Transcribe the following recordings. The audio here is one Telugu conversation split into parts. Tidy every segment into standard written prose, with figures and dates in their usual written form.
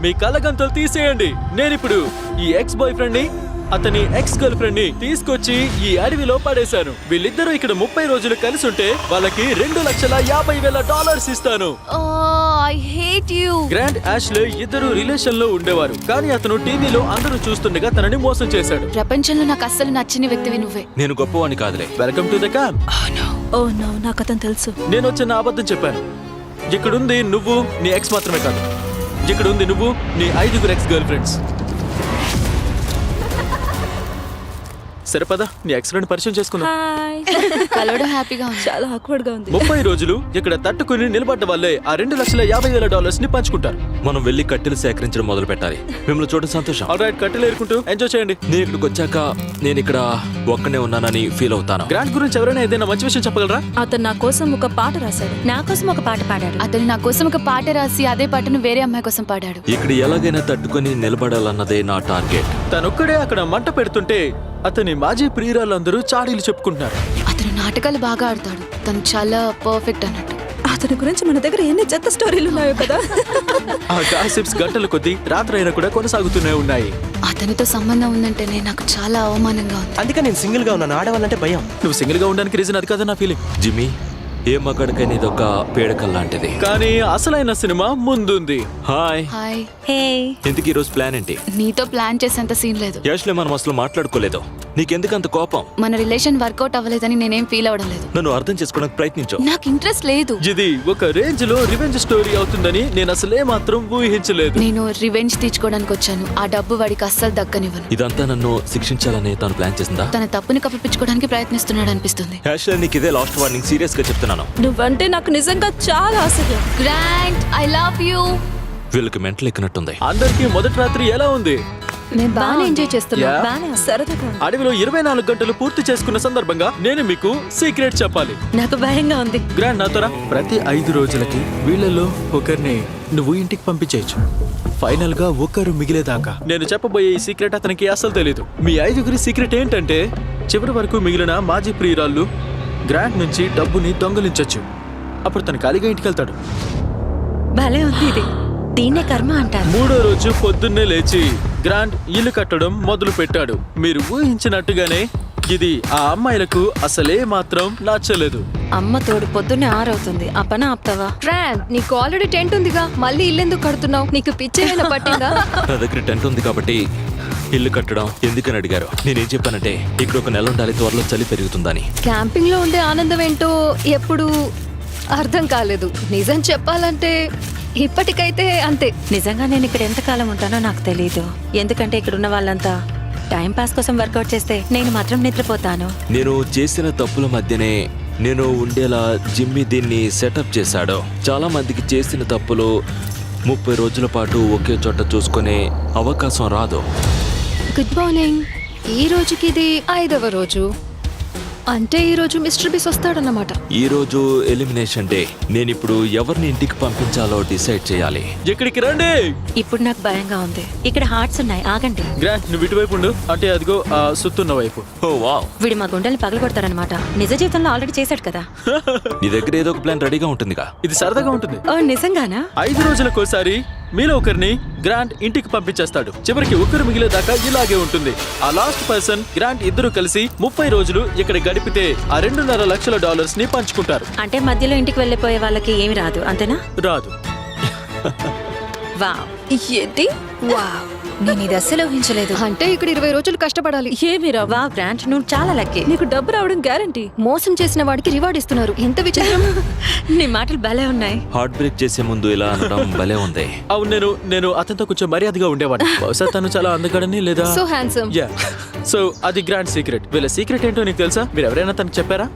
మీ కళ్ళగంతలు తీసేయండి. నేనిప్పుడు ఈ ఎక్స్ బాయ్ ఫ్రెండ్ ని అతని ఎక్స్ గర్ల్ ఫ్రెండ్ ని తీసుకొచ్చి ఈ అడవిలో పడేశాను. వీళ్ళిద్దరూ ఇక్కడ 30 రోజులు కలిసి ఉంటే వాళ్ళకి $2,50,000 ఇస్తాను. I hate you. Grand Ashley ఇద్దరు రిలేషన్ లో ఉండేవారు, కానీ అతను టీవీలో అందరూ చూస్తుండగా తనని మోసం చేశాడు. ప్రపంచంలో నాకు అస్సలు నచ్చని వ్యక్తివి నువ్వే. నేను గొప్పవాణ్ణి కాదులే. Welcome to the camp. Oh no, నాకు అతను తెలుసు. నేను వచ్చిన అబద్ధం చెప్పాను. ఇక్కడుంది నువ్వు, నీ ఎక్స్ మాత్రమే కాదు. ఇక్కడుంది నువ్వు, నీ 5 ఎక్స్ గర్ల్ ఫ్రెండ్స్. సరే పద, నీ ఎక్స్ ఫ్రెండ్ పరిచయం చేసుకుందాం. కలవడం హ్యాపీగా ఉంది. చాలా ఆక్వర్డ్ గా ఉంది. 30 రోజులు ఇక్కడ తట్టుకుని నిలబడ్డ వాళ్ళే ఆ $2,50,000 ని పంచుకుంటారు. మనం వెళ్లి కట్టెలు సేకరించడం మొదలు పెట్టాలి. మిమ్మల్ని చూడడం సంతోషం. ఆల్రైట్, కట్టెలు ఏరుకుంటూ ఎంజాయ్ చేయండి. నేను ఇక్కడికి వచ్చాక నేను ఇక్కడ ఒక్కనే ఉన్నానని ఫీల్ అవుతాను. గ్రాంట్ గురించి ఎవరైనా ఏదైనా మంచి విషయం చెప్పగలరా? అతను నా కోసం ఒక పాట రాశాడు. నా కోసం ఒక పాట పాడాడు. అతను నా కోసం ఒక పాట రాసి అదే పాటను వేరే అమ్మాయి కోసం పాడాడు. ఇక్కడ ఎలాగైనా తట్టుకొని నిలబడాలన్నదే నా టార్గెట్. తనొక్కడే అక్కడ మంట పెడుతుంటే అతని మాజీ ప్రియురాళ్ళందరూ చాడీలు చెప్పుకుంటున్నారు. అతను నాటకాలు బాగా ఆడతాడు. తను చాలా పర్ఫెక్ట్ అన్నట్టు. అతని గురించి మన దగ్గర ఎన్ని చెత్త స్టోరీలు ఉన్నాయో కదా. ఆ గాసిప్స్ గంటల కొద్దీ రాత్రి అయినా కూడా కొనసాగుతూనే ఉన్నాయి. అతనితో సంబంధం ఉందంటేనే నాకు చాలా అవమానంగా ఉంది. అందుకే నేను సింగిల్ గా ఉన్నాను. ఆడవాళ్ళంటే భయం. నువ్వు సింగిల్ గా ఉండడానికి రీజన్ అది కదా నా ఫీలింగ్. జిమ్మీ, ఏ మగాడికైనా ఇదొక పేడకల్ లాంటిది. కానీ అసలైన సినిమా ముందుంది. హాయ్. హాయ్. హే, ఎందుకు ఈ రోజు ప్లాన్ ఏంటి? నీతో ప్లాన్ చేసేంత సీన్ లేదు. యాష్లే, మనం అసలు మాట్లాడుకోలేదు. నీకెందుకంత కోపం? మన రిలేషన్ వర్కౌట్ అవ్వలేదని నేనేం ఫీల్ అవ్వడం లేదు. నన్ను అర్థం చేసుకోవడానికి ప్రయత్నించు. నాకు ఇంట్రెస్ట్ లేదు. ఇది ఒక రేంజ్ లో రివెంజ్ స్టోరీ అవుతుందని నేను అసలే మాత్రం ఊహించలేదు. నేను రివెంజ్ తీర్చుకోవడానికి వచ్చాను. ఆ డబ్బు వాడికి అస్సలు దక్కనివ్వను. ఇదంతా నన్ను శిక్షించాలని తను ప్లాన్ చేసిందా? తన తప్పుని కప్పిపించుకోవడానికి ప్రయత్నిస్తున్నాడు అనిపిస్తుంది. యాష్లే, నీకు ఇదే లాస్ట్ వార్నింగ్. సీరియస్ గా చెప్తున్నాను. నువ్వంటే నాకు నిజంగా చాలా ఆశగా. Grant, I love you. వీళ్ళకి మెంటల్ ఎక్కినట్టుంది. అందరికీ మొదటి రాత్రి ఎలా ఉంది? నేను బాగా ఎంజాయ్ చేస్తున్నా. Yeah. బాగా సరదాగా. అడవిలో 24 గంటలు పూర్తి చేసుకున్న సందర్భంగా నేను మీకు సీక్రెట్ చెప్పాలి. నాకు భయంగా ఉంది. గ్రాండ్ నాతోరా, ప్రతి 5 రోజులకి వీళ్ళలో ఒకరిని నువ్వు ఇంటికి పంపించేయచ్చు. ఫైనల్ గా ఒకరు మిగిలేదాకా. నేను చెప్పబోయే ఈ సీక్రెట్ అతనికి అసలు తెలీదు. మీ 5 సీక్రెట్ ఏంటంటే చివరి వరకు మిగిలిన మాజీ ప్రియురాళ్ళు గ్రాండ్ నుంచి డబ్బుని దొంగలించొచ్చు. అప్పుడు తను ఖాళీగా ఇంటికి వెళ్తాడు. భలే ఉంది ఇది. దీన్నే కర్మ అంటారు. 3వ రోజు పొద్దున్నే లేచి గ్రాండ్ ఇల్లు కట్టడం మొదలు పెట్టాడు. మీరు ఊహించినట్టుగానే ఇది ఆ అమ్మాయిలకు అసలే మాత్రం నచ్చలేదు. అమ్మ తోడు పొద్దున్నే 6 అవుతుంది. ఆ పని ఆపుతావా? గ్రాండ్, నీకు ఆల్రెడీ టెంట్ ఉందిగా, మళ్ళీ ఇల్లెందుకు కడుతున్నావు? నీకు పిచ్చేమైనా పట్టిందా? నా దగ్గర టెంట్ ఉంది కాబట్టి ఇల్లు కట్టడం ఎందుకని అడిగారు. నేనేం చెప్పానంటే ఇక్కడ ఒక నెల ఉండాలి, త్వరలో చలి పెరుగుతుందని. క్యాంపింగ్ లో ఉండే ఆనందం ఏంటో ఎప్పుడు అర్థం కాలేదు. నిజం చెప్పాలంటే ఇప్పటికైతే అంతే. నిజంగా నేను ఇక్కడ ఎంతకాలం ఉంటానో నాకు తెలియదు. ఎందుకంటే ఇక్కడ ఉన్న వాళ్ళంతా టైం పాస్ కోసం వర్కౌట్ చేస్తే నేను మాత్రం నిద్రపోతాను. నేను చేసిన తప్పుల మధ్యనే నేను ఉండేలా జిమ్మీ దీన్ని సెటప్ చేశాడు. చాలా మందికి చేసిన తప్పులు 30 రోజుల పాటు ఒకే చోట చూసుకునే అవకాశం రాదు. Good morning. ఈ రోజుకి ఇది 5వ రోజు. అంటే ఈ రోజు మిస్టర్ బిస్ వస్తాడన్నమాట. ఈ రోజు ఎలిమినేషన్ డే. నేను ఇప్పుడు ఎవరిని ఇంటికి పంపించాలో డిసైడ్ చేయాలి. ఇక్కడికి రండి. ఇప్పుడు నాకు భయంగా ఉంది. ఇక్కడ హార్ట్స్ ఉన్నాయి. ఆగండి. గ్రాండ్, నువ్వు ఇటువైపు ఉండు. అంటే అదిగో ఆ సుత్తున్న వైపు. ఓ వావ్. వీడు మా గుండెల్ని పగలగొడతారనమాట. నిజ జీవితంలో ఆల్రెడీ చేశాడు కదా. నీ దగ్గర ఏదో ఒక ప్లాన్ రెడీగా ఉంటుందిగా. ఇది సరదాగా ఉంటుంది. ఓ నిజంగానా? 5 రోజులకోసారి మీలో ఒకరిని గ్రాంట్ ఇంటికి పంపించేస్తాడు. చివరికి ఒకరు మిగిలేదాకా ఇలాగే ఉంటుంది. ఆ లాస్ట్ పర్సన్ గ్రాంట్ ఇద్దరు కలిసి 30 రోజులు ఇక్కడ గడిపితే ఆ $2,50,000 ని పంచుకుంటారు. అంటే మధ్యలో ఇంటికి వెళ్ళిపోయే వాళ్ళకి ఏమి రాదు, అంతేనా? రాదు. వావ్. ఏంటి? వావ్, నేను ఇది అస్సలు ఊహించలేదు. అంటే ఇక్కడ 20 రోజులు కష్టపడాలి. ఏమిరా? వావ్ గ్రాంట్, నువ్వు చాలా లక్కీ. నీకు డబ్బు రావడం గ్యారంటీ. మోసం చేసిన వాడికి రివార్డ్ ఇస్తున్నారు. ఎంత విచిత్రం. నీ మాటలు భలే ఉన్నాయి. హార్ట్ బ్రేక్ చేసే ముందు ఇలా అనడం భలే ఉంది. అవును, నేను అతనితో కొంచెం మర్యాదగా ఉండేవాడిని. బహుశా తను చాలా అందగాడని లేదా సో హ్యాండ్సమ్. యా. సో అది గ్రాండ్ సీక్రెట్. వీళ్ళ సీక్రెట్ ఏంటో నీకు తెలుసా? మీరు ఎవరైనా తనకు చెప్పారా?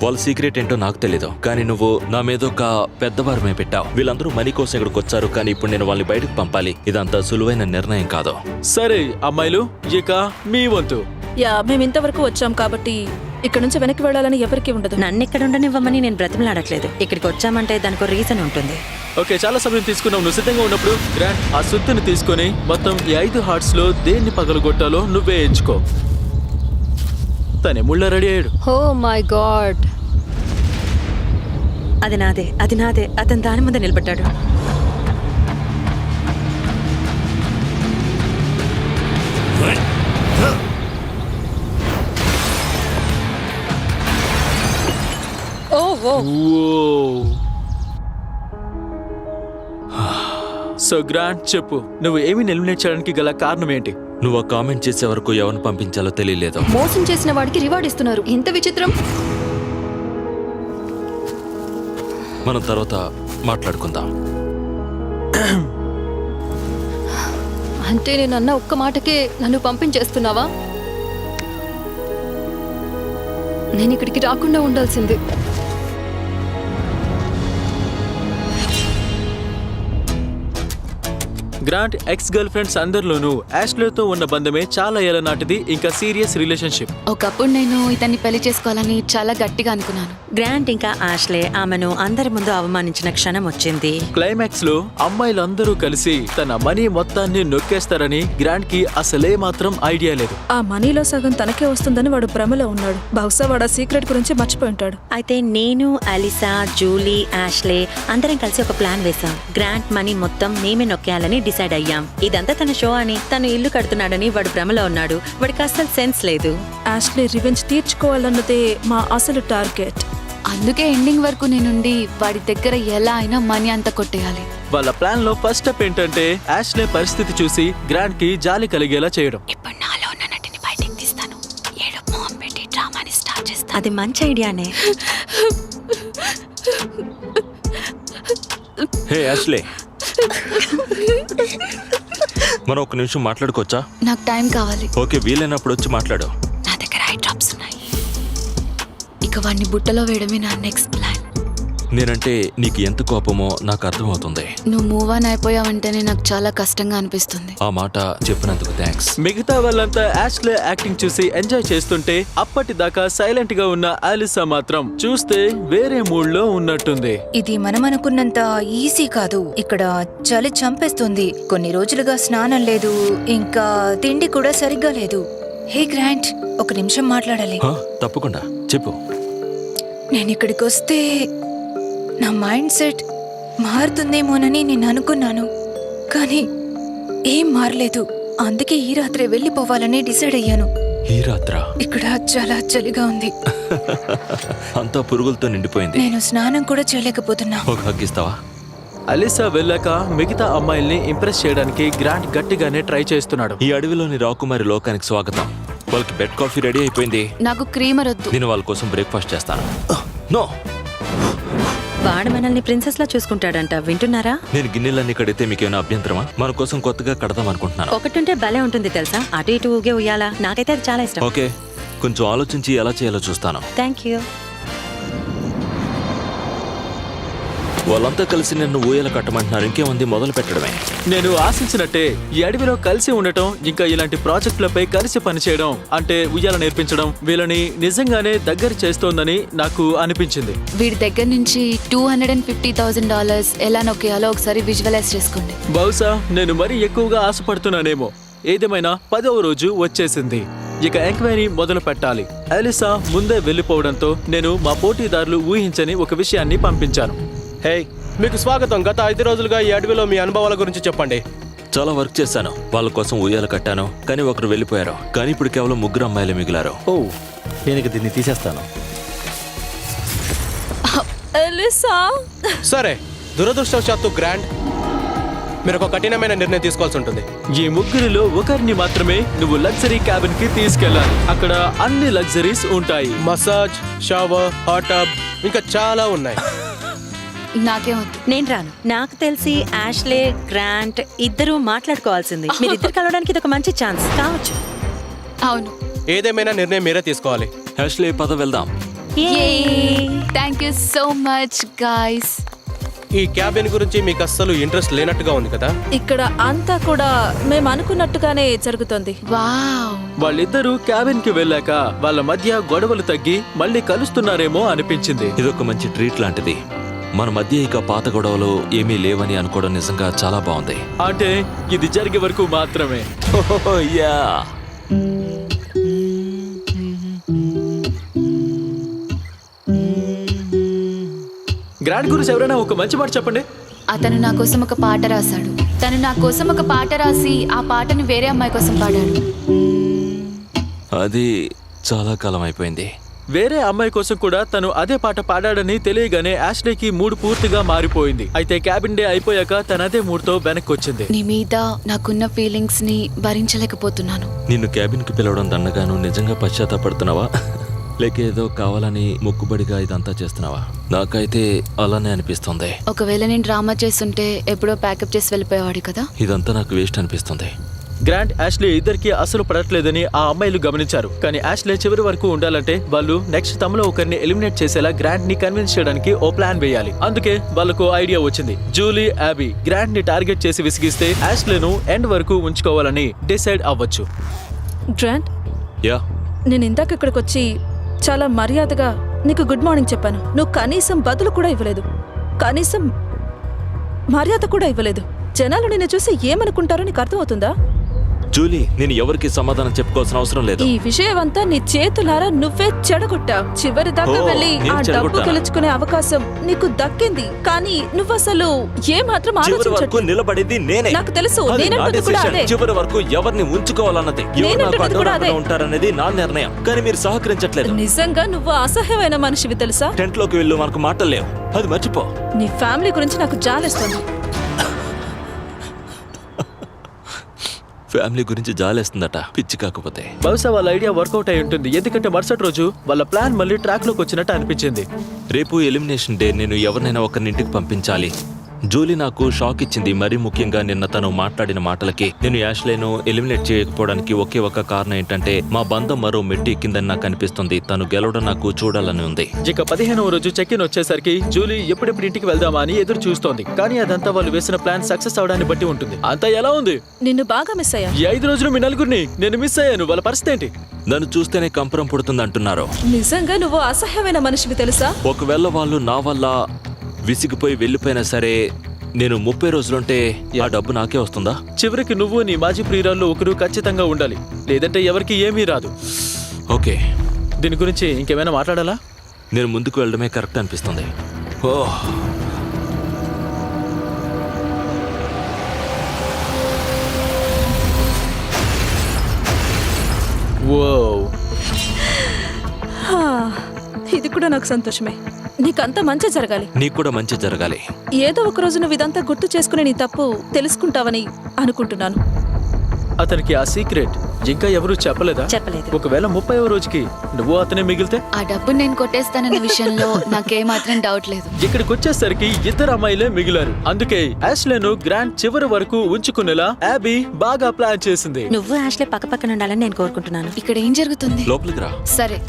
వాళ్ళ సీక్రెట్ ఏంటో నాకు తెలీదు, కానీ నువ్వు నా మీద ఒక పెద్ద భారమే పెట్టావు. వీళ్ళందరూ మనీ కోసం ఇక్కడికి వచ్చారు, కానీ ఇప్పుడు నేను వాళ్ళని బయటకు పంపాలి. ఇదంతా సులువైన నిర్ణయం కాదు. సరే అమ్మాయిలు, ఇక మీ వంతు. యా, మేము ఇంతవరకు వచ్చాం కాబట్టి ఇక్కడ నుంచి వెనక్కి వెళ్ళాలని ఎవరికీ ఉండదు. నన్ను ఇక్కడ ఉండనివ్వమని నేను బ్రతిమలాడట్లేదు. ఇక్కడికి వచ్చామంటే దానికి ఒక రీజన్ ఉంటుంది. ఓకే, చాలా సమయం తీసుకున్నావు. నువ్వు సిద్ధంగా ఉన్నప్పుడు గ్రాండ్ ఆ సుత్తుని తీసుకొని మొత్తం ఈ 5 హార్ట్స్ లో దేన్ని పగలగొట్టాలో నువ్వే ఎంచుకో. తనే ముళ్ళ రెడీ అయ్యాడు. Oh my god. అది నాదే, అది నాదే. అతను దాని ముందు నిలబడ్డాడు. సో గ్రాంట్, చెప్పు, నువ్వు ఏమీ ఎలిమినేట్ చేయడానికి గల కారణం ఏంటి? నువ్వు ఆ కామెంట్ చేసే వరకు ఎవరిని పంపించాలో తెలియలేదు. మోసం చేసిన వాడికి రివార్డ్ ఇస్తున్నారు, ఎంత విచిత్రం. మనం తర్వాత మాట్లాడుకుందాం. అంటే నేను అన్న ఒక్క మాటకే నన్ను పంపించేస్తున్నావా? నేను ఇక్కడికి రాకుండా ఉండాల్సిందే. గ్రాంట్ ఎక్స్ గర్ల్ ఫ్రెండ్స్ అందరిలోనూ యాష్లేతో ఉన్న బంధమే చాలా ఏళ్ల నాటిది, ఇంకా సీరియస్ రిలేషన్షిప్. ఒకప్పుడు నేను ఇతన్ని పెళ్లి చేసుకోవాలని చాలా గట్టిగా అనుకున్నాను. గ్రాంట్ ఇంకా ఆష్లే ఆమెను అందరి ముందు అవమానించిన క్షణం వచ్చింది. క్లైమాక్స్ లో అమ్మాయిలందరూ కలిసి తన మనీ మొత్తాన్ని నొక్కేస్తారని గ్రాంట్ కి అసలే మాత్రం ఐడియా లేదు. ఆ మనీలో సగం తనకే వస్తుందని వాడు భ్రమలో ఉన్నాడు. బహుశా వాడు ఆ సీక్రెట్ గురించి మర్చిపోయి ఉంటాడు. అయితే నేను, అలిసా, జూలీ, ఆష్లే అందరం కలిసి ఒక ప్లాన్ వేశాం. గ్రాంట్ మనీ మొత్తం మేమే నొక్కేయాలని డిసైడ్ అయ్యాం. ఇదంతా తన షో అని, తను ఇల్లు కడుతున్నాడని వాడు భ్రమలో ఉన్నాడు. వాడికి అసలు సెన్స్ లేదు. యాష్లే రివెంజ్ తీర్చుకోవాలన్నదే మా అసలు టార్గెట్. అందుకే ఎండింగ్ వరకు నేనుండి వాడి దగ్గర ఎలా అయినా మనీ అంతా కొట్టేయాలి. వాళ్ళ ప్లాన్ లో ఫస్ట్ స్టెప్ ఏంటంటే యాష్లే పరిస్థితి చూసి గ్రాంట్ కి జాలి కలిగేలా చేయడం. ఇప్పుడు నాలో ఉన్న నటిని బయటికి తీస్తాను, ఏడు మొహం పెట్టి డ్రామాని స్టార్ట్ చేస్తాను. అది మంచి ఐడియానే. హే యాష్లే, మనం ఒక నిమిషం మాట్లాడుకోవచ్చా? నాకు టైం కావాలి. ఓకే, వీలైనప్పుడు వచ్చి మాట్లాడు. నా దగ్గర ఐ డ్రాప్స్ ఉన్నాయి. ఇక వాడిని బుట్టలో వేయడమే నా నెక్స్ట్ ప్లాన్. నేనంటే నీకు ఎంత కోపమో నాకు అర్థమవుతుంది. నువ్వు మూవ్ ఆన్ అయిపోయావంటేనే నాకు చాలా కష్టంగా అనిపిస్తుంది. ఆ మాట చెప్పినందుకు థ్యాంక్స్. మిగతా వాళ్ళంతా యాష్లే యాక్టింగ్ చూసి ఎంజాయ్ చేస్తుంటే అప్పటిదాకా సైలెంట్ గా ఉన్న ఆలిసా మాత్రం చూస్తే వేరే మూడ్ లో ఉన్నట్టుంది. ఇది మనం అనుకున్నంత ఈజీ కాదు. ఇక్కడ చలి చంపేస్తుంది. కొన్ని రోజులుగా స్నానం లేదు, ఇంకా తిండి కూడా సరిగ్గా లేదు. హే గ్రాంట్, ఒక నిమిషం మాట్లాడాలి. తప్పకుండా చెప్పు. నేను ఇక్కడికి వస్తే నా మైండ్ సెట్ మారుతుందేమోనని నేను అనుకున్నాను, కానీ ఏం మారలేదు. అందుకే ఈ రాత్రే వెళ్ళిపోవాలని డిసైడ్ అయ్యాను. ఈ రాత్రా? ఇక్కడ చాలా చలిగా ఉంది. అంతా పురుగులతో నిండిపోయింది. నేను స్నానం కూడా చేయలేకపోతున్నా. ఒక హగ్గిస్తావా? అలిసా వెళ్ళాక మిగతా అమ్మాయిల్ని ఇంప్రెస్ చేయడానికి గ్రాంట్ గట్టిగానే ట్రై చేస్తున్నాడు. ఈ అడవిలోని రాకుమారి లోకానికి స్వాగతం. వాళ్ళకి బెడ్ కాఫీ రెడీ అయిపోయింది. నాకు క్రీమర్ వద్దు. నేను వాళ్ళ కోసం బ్రేక్ఫాస్ట్ చేస్తాను. నో, వాడు మనల్ని ప్రిన్సెస్ లా చూసుకుంటాడంట. వింటున్నారా? నేను గిన్నెలన్నీ కడితే మీకేమైనా అభ్యంతరమా? మన కోసం కొత్తగా కడదాం అనుకుంటున్నాను. ఒకటుంటే భలే ఉంటుంది తెలుసా, అటు ఇటు ఊగే ఉయ్యాలా. నాకైతే అది చాలా ఇష్టం. ఓకే, కొంచెం ఆలోచించి ఎలా చేయాలో చూస్తాను. Thank you. వాళ్ళంతా కలిసి నన్ను ఊయల కట్టమంటున్నారు. ఇంకేముంది, మొదలు పెట్టడమే. నేను ఆశించినట్టే ఈ అడవిలో కలిసి ఉండటం, ఇంకా ఇలాంటి ప్రాజెక్టులపై కలిసి పనిచేయడం, అంటే ఉయ్యాల నేర్పించడం వీళ్ళని నిజంగానే దగ్గర చేస్తోందని నాకు అనిపించింది. వీడి దగ్గర నుంచి $250,000 ఎలా నొక్కేయాలో ఒకసారి విజువలైజ్ చేసుకోండి. బహుశా నేను మరీ ఎక్కువగా ఆశపడుతున్నానేమో. ఏదేమైనా 10వ రోజు వచ్చేసింది. ఇక ఎంక్వైరీ మొదలు పెట్టాలి. అలిసా ముందే వెళ్ళిపోవడంతో నేను మా పోటీదారులు ఊహించని ఒక విషయాన్ని పంపించాను. హే, మీకు స్వాగతం. గత 5 రోజులుగా ఈ అడవిలో మీ అనుభవాల గురించి చెప్పండి. చాలా వర్క్ చేశాను. వాళ్ళ కోసం ఉయ్యాల కట్టాను, కానీ ఒకరు వెళ్ళిపోయారు. కానీ ఇప్పుడు కేవలం 3 అమ్మాయిలే మిగిలారు. ఓ, నేను ఇక దీన్ని తీసేస్తాను. ఎలిసా, సరే, దురదృష్టవశాత్తు గ్రాండ్, మీరు ఒక కఠినమైన నిర్ణయం తీసుకోవాల్సి ఉంటుంది. ఈ ముగ్గురిలో ఒకరిని మాత్రమే నువ్వు లగ్జరీ క్యాబిన్ కి తీసుకెళ్ళాలి. అక్కడ అన్ని లగ్జరీస్ ఉంటాయి. మసాజ్, షవర్, హాట్ టబ్, ఇంకా చాలా ఉన్నాయి. నాకేం వద్దు. నేను రాను. నాకు తెలిసి ఆష్లే, గ్రాంట్ ఇద్దరూ మాట్లాడుకోవాల్సింది. మీరిద్దరు కలవడానికి ఇది ఒక మంచి ఛాన్స్ కావచ్చు. అవును. ఏదేమైనా నిర్ణయం మీరే తీసుకోవాలి. యాష్లే, పద వెళ్దాం. Thank you so much guys. ఈ క్యాబిన్ గురించి మీకు అస్సలు ఇంట్రెస్ట్ లేనట్టుగా ఉంది కదా? ఇక్కడ అంతా కూడా మేము అనుకున్నట్టుగానే జరుగుతుంది. వావ్. వాళ్ళిద్దరూ క్యాబిన్ కి వెళ్ళాక వాళ్ళ మధ్య గొడవలు తగ్గి మళ్ళీ కలుస్తున్నారేమో అనిపించింది. ఇదొక మంచి ట్రీట్ లాంటిది. మన మధ్య ఇక పాత గొడవలు ఏమీ లేవని అనుకోవడం నిజంగా చాలా బాగుంది. అంటే ఇది జరిగే వరకు మాత్రమే. యా, గ్రాండ్ గురించి ఎవరైనా ఒక మంచి మాట చెప్పండి. అతను నా కోసం ఒక పాట రాశాడు. తను నా కోసం ఒక పాట రాసి ఆ పాటను వేరే అమ్మాయి కోసం పాడాడు. అది చాలా కాలం అయిపోయింది. వేరే అమ్మాయి కోసం కూడా తను అదే పాట పాడాడని తెలియగానే యాష్లీకి మూడ్ పూర్తిగా మారిపోయింది. అయితే క్యాబిన్ డే అయిపోయాక తన అదే మూడ్తో వెనక్కి వచ్చింది. నీ మీద నాకున్న ఫీలింగ్స్ ని భరించలేకపోతున్నాను. నిన్ను క్యాబిన్కి పిలవడం దండగాను నిజంగా పశ్చాత్తాపడుతున్నావా లేక ఏదో కావాలని మొక్కుబడిగా ఇదంతా చేస్తున్నావా? నాకైతే అలానే అనిపిస్తుంది. ఒకవేళ నేను డ్రామా చేస్తుంటే ఎప్పుడో ప్యాకప్ చేసి వెళ్ళిపోయేవాడు కదా. ఇదంతా నాకు వేస్ట్ అనిపిస్తుంది. గ్రాంట్, యాష్లీ ఇద్దరికి అసలు పడట్లేదని ఆ అమ్మాయిలు గమనించారు. కానీ యాష్లీ చివరి వరకు ఉండాలంటే వాళ్ళు నెక్స్ట్ తమలో ఒకరిని ఎలిమినేట్ చేసేలా గ్రాంట్ ని కన్విన్స్ చేయడానికి ఓ ప్లాన్ వేయాలి. అందుకే వాళ్ళకు ఐడియా వచ్చింది. జూలీ, యాబీ గ్రాంట్ ని టార్గెట్ చేసి విసిగిస్తే యాష్లీను ఎండ్ వరకు ఉంచుకోవాలని డిసైడ్ అవ్వచ్చు. గ్రాంట్, యా, నేను ఇందాక ఇక్కడికి వచ్చి చాలా మర్యాదగా నీకు గుడ్ మార్నింగ్ చెప్పాను. నువ్వు కనీసం బదులు కూడా ఇవ్వలేదు, కనీసం మర్యాద కూడా ఇవ్వలేదు. జనాలు నిన్ను చూసి ఏమనుకుంటారో నీకు అర్థమవుతుందా? జూలీ, నేను ఎవరికి సమాధానం చెప్పుకోవాల్సిన అవసరం లేదు. ఈ విషయమంతా నీ చేతులారా నువ్వే చెడగొట్టావు. చివరి దాకా ఓ, వెళ్ళి నేను ఆ డబ్బు చెడగొట్టానా? గెలుచుకునే అవకాశం నీకు దక్కింది. కానీ నువ్వసలు ఏ మాత్రం చివరి వరకు ఆలోచించట్లేదు. నిలబడింది నేనే. నాకు తెలుసు, అది నా నేనంటుంది కూడా decision. అదే. చివరి వరకు ఎవరిని ఉంచుకోవాలన్నది, ఎవరు నాకు నేనంటుంది కూడా అడ్డురాకుండా అదే. ఉంటారనేది నా నిర్ణయం. కానీ మీరు సహకరించట్లేదు. నిజంగా నువ్వు అసహ్యమైన మనిషివి తెలుసా? టెంట్ లోకి వెళ్ళు, మనకు మాటలు లేవు. అది మర్చిపో. నీ ఫ్యామిలీ గురించి నాకు జాలేస్తుంది. ఫ్యామిలీ గురించి జాలేస్తుందట, పిచ్చి కాకపోతే. బహుశా వాళ్ళ ఐడియా వర్కౌట్ అయి ఉంటుంది. ఎందుకంటే మరుసటి రోజు వాళ్ళ ప్లాన్ మళ్ళీ ట్రాక్ లోకి వచ్చినట్టు అనిపించింది. రేపు ఎలిమినేషన్ డే. నేను ఎవరినైనా ఒకరిని ఇంటికి పంపించాలి. జూలీ నాకు షాక్ ఇచ్చింది. మరీ ముఖ్యంగా నిన్న తను మాట్లాడిన మాటలకి. నేను యాష్లీను ఎలిమినేట్ చేయకపోవడానికి ఒకే ఒక కారణం ఏంటంటే మా బంధం మరో మెట్టి ఎక్కిందని నాకు అనిపిస్తుంది. తను గెలవడం నాకు చూడాలని ఉంది. ఇక 15వ రోజు చెక్ ఇన్ వచ్చేసరికి జూలీ ఎప్పుడెప్పుడు ఇంటికి వెళ్దామా అని ఎదురు చూస్తోంది. కానీ అదంతా వాళ్ళు వేసిన ప్లాన్ సక్సెస్ అవడాన్ని బట్టి ఉంటుంది. అంతా ఎలా ఉంది? నిన్ను బాగా మిస్ అయ్యా. ఈ 5 రోజులు మీ నలుగురిని నేను మిస్ అయ్యాను. వాళ్ళ పరిస్థితి ఏంటి? నన్ను చూస్తేనే కంపరం పుడుతుంది అంటున్నారు. నిజంగా నువ్వు అసహ్యమైన మనిషివి తెలుసా? ఒకవేళ వాళ్ళు నా వల్ల విసిగిపోయి వెళ్ళిపోయినా సరే, నేను 30 రోజులుంటే ఆ డబ్బు నాకే వస్తుందా? చివరికి నువ్వు నీ మాజీ ప్రియురాల్లో ఒకరు ఖచ్చితంగా ఉండాలి, లేదంటే ఎవరికి ఏమీ రాదు. ఓకే, దీని గురించి ఇంకేమైనా మాట్లాడాలా? నేను ముందుకు వెళ్ళడమే కరెక్ట్ అనిపిస్తుంది. ఓహ్, ఓ, హా, ఇది కూడా నాకు సంతోషమే. నీకంతా మంచి జరగాలి. నీకు కూడా మంచి జరగాలి. ఏదో ఒక రోజు నువ్వు ఇదంతా గుర్తు చేసుకుని నీ తప్పు తెలుసుకుంటావని అనుకుంటున్నాను. అతనికి ఆ సీక్రెట్ ఇంకా ఎవరూ చెప్పలేదా? చెప్పలేదు. ఒకవేళ 30వ రోజుకి నువ్వు అతనే మిగిలితే? ఆ డబ్బు నేను కొట్టేస్తానన్న విషయంలో నాకేమాత్రం డౌట్ లేదు. ఇక్కడికి వచ్చేసరికి ఇద్దరు అమ్మాయిలే మిగిలారు. అందుకే యాష్లీను గ్రాంట్ చివరి వరకు ఉంచుకునేలా యాబీ బాగా ప్లాన్ చేసింది. నువ్వు యాష్లే పక్క పక్కన ఉండాలని నేను కోరుకుంటున్నాను. ఇక్కడ ఏం జరుగుతుంది? లోపలికి రా. సరే,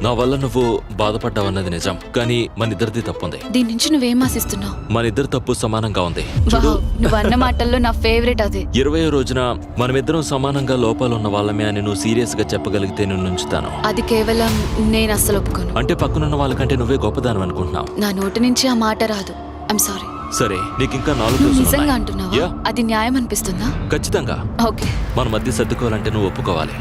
నా వల్ల నువ్వు బాధపడ్డావన్నది నిజం, కానీ మన ఇద్దరిది తప్పుంది. దీని నుంచి నువ్వేం ఆశిస్తున్నావు? మన ఇద్దరి తప్పు సమానంగా ఉంది. వావ్, నువ్వు అన్న మాటల్లో నా ఫేవరెట్ అదే. 20వ రోజున మనమిద్దరం సమానంగా లోపాలున్న వాళ్ళమే అని నువ్వు సీరియస్ గా చెప్పగలిగితే నేను ఉంచుతాను. అది కేవలం నేను అస్సలు ఒప్పుకోను. అంటే పక్కనున్న వాళ్ళకంటే నువ్వే గొప్పదానం అనుకుంటున్నావు. నా నోటి నుంచి ఆ మాట రాదు. I'm sorry. సరే, నీకు ఇంకా 4 నువ్వు రోజులు నిజంగా ఉన్నాయి. అంటున్నావా? యా, అది న్యాయం అనిపిస్తుందా? ఖచ్చితంగా. ఓకే. మన మధ్య సర్దుకోవాలంటే నువ్వు ఒప్పుకోవాలి.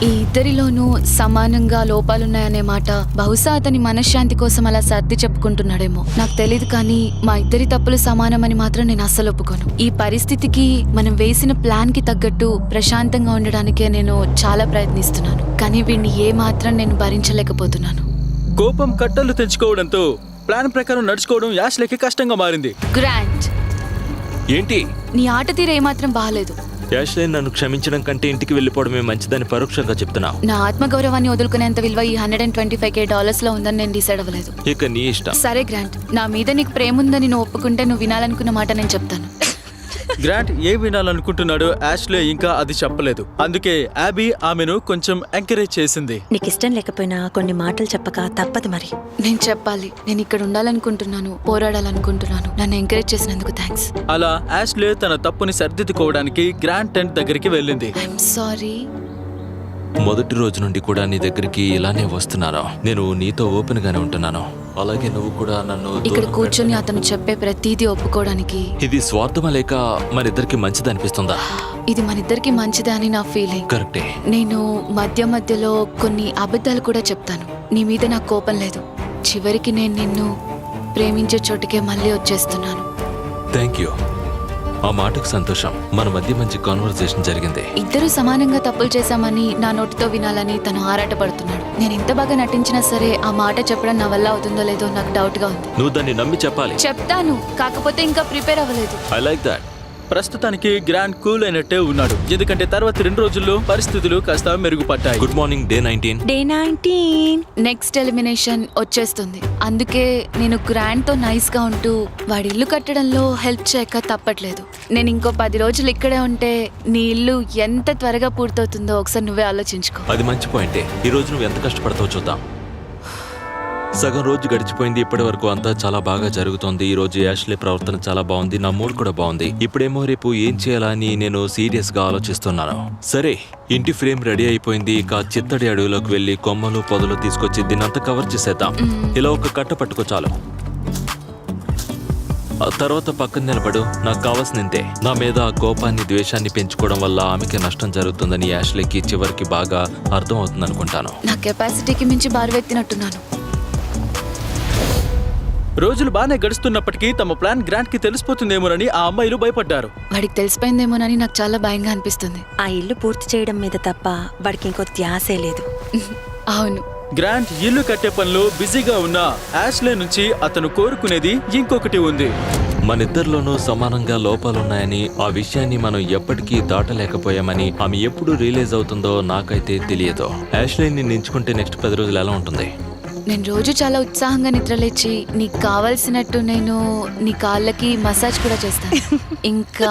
ఈ ఇద్దరిలోనూ సమానంగా లోపాలున్నాయనే మాట బహుశా అతని మనశ్శాంతి కోసం అలా సర్ది చెప్పుకుంటున్నాడేమో, నాకు తెలియదు. కానీ మా ఇద్దరి తప్పులు సమానమని మాత్రం నేను అస్సలు ఒప్పుకోను. ఈ పరిస్థితికి మనం వేసిన ప్లాన్ కి తగ్గట్టు ప్రశాంతంగా ఉండడానికే నేను చాలా ప్రయత్నిస్తున్నాను. కానీ వీడిని ఏ మాత్రం నేను భరించలేకపోతున్నాను. కోపం కట్టలు తెంచుకోవడంతో ప్లాన్ ప్రకారం నడుచుకోవడం యాష్లీకి కష్టంగా మారింది. గ్రాంట్, ఏంటి? నీ ఆట తీరు ఏమాత్రం బాగాలేదు. యాష్లీ, నన్ను క్షమించడం కంటే ఇంటికి వెళ్ళిపోవడమే మంచిదని పరోక్షంగా చెప్తున్నావు. నా ఆత్మగౌరవాన్ని వదులుకునేంత విలువ ఈ $125,000 లో ఉందని నేను డిసైడ్ అవ్వలేదు. ఇక నీ ఇష్టం. సరే గ్రాంట్, నా మీద నీకు ప్రేమ ఉందని నువ్వు ఒప్పుకుంటే నువ్వు వినాలనుకున్న మాట నేను చెప్తాను. గ్రాంట్ ఏ వినాలనుకుంటున్నాడో యాష్లీ ఇంకా అది చెప్పలేదు. అందుకే యాబీ ఆమెను కొంచెం ఎంకరేజ్ చేసింది. నీకు ఇష్టం లేకపోయినా కొన్ని మాటలు చెప్పక తప్పదు మరి. నేను చెప్పాలి. నేను ఇక్కడ ఉండాలనుకుంటున్నాను, పోరాడాలనుకుంటున్నాను. నన్ను ఎంకరేజ్ చేసినందుకు థ్యాంక్స్. అలా యాష్లీ తన తప్పుని సరిదిద్దుకోవడానికి గ్రాంట్ టెంట్ దగ్గరికి వెళ్ళింది. I'm sorry. మొదటి రోజు నుండి కూడా నీ దగ్గరికి ఇలానే వస్తున్నాను. నేను నీతో ఓపెన్ గానే ఉంటున్నాను. అలాగే నువ్వు కూడా నన్ను ఇక్కడ కూర్చొని అతను చెప్పే ప్రతిదీ ఒప్పుకోవడానికి. ఇది స్వార్థమా లేక మనిద్దరికి మంచిది అనిపిస్తుందా? ఇది మనిద్దరికి మంచిదే అని నా ఫీలింగ్. కరెక్టే. నేను మధ్యలో కొన్ని అబద్ధాలు కూడా చెప్తాను. నీ మీద నాకు కోపం లేదు. చివరికి నేను నిన్ను ప్రేమించే చోటుకే మళ్ళీ వచ్చేస్తున్నాను. Thank you. ఆ మాటకు సంతోషం. మన మధ్య మంచి కాన్వర్సేషన్ జరిగింది. ఇద్దరు సమానంగా తప్పులు చేశామని నా నోటితో వినాలని తను ఆరాటపడుతున్నాడు. నేను ఎంత బాగా నటించినా సరే ఆ మాట చెప్పడం నా వల్ల అవుతుందో లేదో నాకు డౌట్ గా ఉంది. నువ్వు దాన్ని నమ్మి చెప్పాలి. చెప్తాను, కాకపోతే ఇంకా ప్రిపేర్ అవ్వలేదు. I like that. ప్రస్తుతానికి గ్రాండ్ కూల్ అయినట్టే ఉన్నాడు, ఎందుకంటే తర్వాత 2 రోజుల్లో పరిస్థితులు కాస్త మెరుగుపడ్డాయి. Good morning day 19. Day 19. Next elimination వచ్చేస్తుంది. అందుకే నేను గ్రాండ్ తో నైస్ గా ఉంటూ వాడి ఇల్లు కట్టడంలో హెల్ప్ చేయక తప్పట్లేదు. నేను ఇంకో 10 రోజులు ఇక్కడే ఉంటే నీ ఇల్లు ఎంత త్వరగా పూర్తవుతుందో ఒకసారి నువ్వే ఆలోచించుకో. అది మంచి పాయింటే. ఈ రోజు నువ్వు ఎంత కష్టపడతావో చూద్దాం. సగం రోజు గడిచిపోయింది. ఇప్పటి వరకు అంతా చాలా బాగా జరుగుతోంది. ఈ రోజు యాష్లే ప్రవర్తన చాలా బాగుంది. నా మూడ్ కూడా బాగుంది. ఇప్పుడేమో రేపు ఏం చేయాలని నేను సీరియస్ గా ఆలోచిస్తున్నాను. సరే, ఇంటి ఫ్రేమ్ రెడీ అయిపోయింది. ఇక చిత్తడి అడవిలోకి వెళ్లి కొమ్మలు పొదలు తీసుకొచ్చి దీన్నంతా కవర్ చేసేద్దాం. ఇలా ఒక కట్ట పట్టుకో చాలు. ఆ తర్వాత పక్కన నిలబడు. నాకు కావాల్సిందే. నా మీద ఆ కోపాన్ని ద్వేషాన్ని పెంచుకోవడం వల్ల ఆమెకి నష్టం జరుగుతుందని యాష్లేకి చివరికి బాగా అర్థం అవుతుంది అనుకుంటాను. నా కెపాసిటీకి మించి బారువెత్తినట్టున్నాను. రోజులు బాగానే గడుస్తున్నప్పటికీ తమ ప్లాన్ గ్రాండ్ కి తెలిసిపోతుందేమోనని ఆ అమ్మాయిలు భయపడ్డారు. వాడికి తెలిసిపోయిందేమోనని నాకు చాలా భయంగా అనిపిస్తుంది. ఆ ఇల్లు పూర్తి చేయడం మీద తప్ప వాడికి ఇంకో ధ్యాసే లేదు. అవును, గ్రాండ్ ఇల్లు కట్టే పనిలో బిజీగా ఉన్న యాష్లే నుంచి అతను కోరుకునేది ఇంకొకటి ఉంది. మనిద్దరిలోనూ సమానంగా లోపాలున్నాయని, ఆ విషయాన్ని మనం ఎప్పటికీ దాటలేకపోయామని ఆమె ఎప్పుడు రియలైజ్ అవుతుందో నాకైతే తెలియదు. యాష్లేని నించుకుంటే నెక్స్ట్ 10 రోజులు ఎలా ఉంటుంది? నేను రోజు చాలా ఉత్సాహంగా నిద్రలేచి నీకు కావాల్సినట్టు నేను నీ కాళ్ళకి మసాజ్ కూడా చేస్తాను. ఇంకా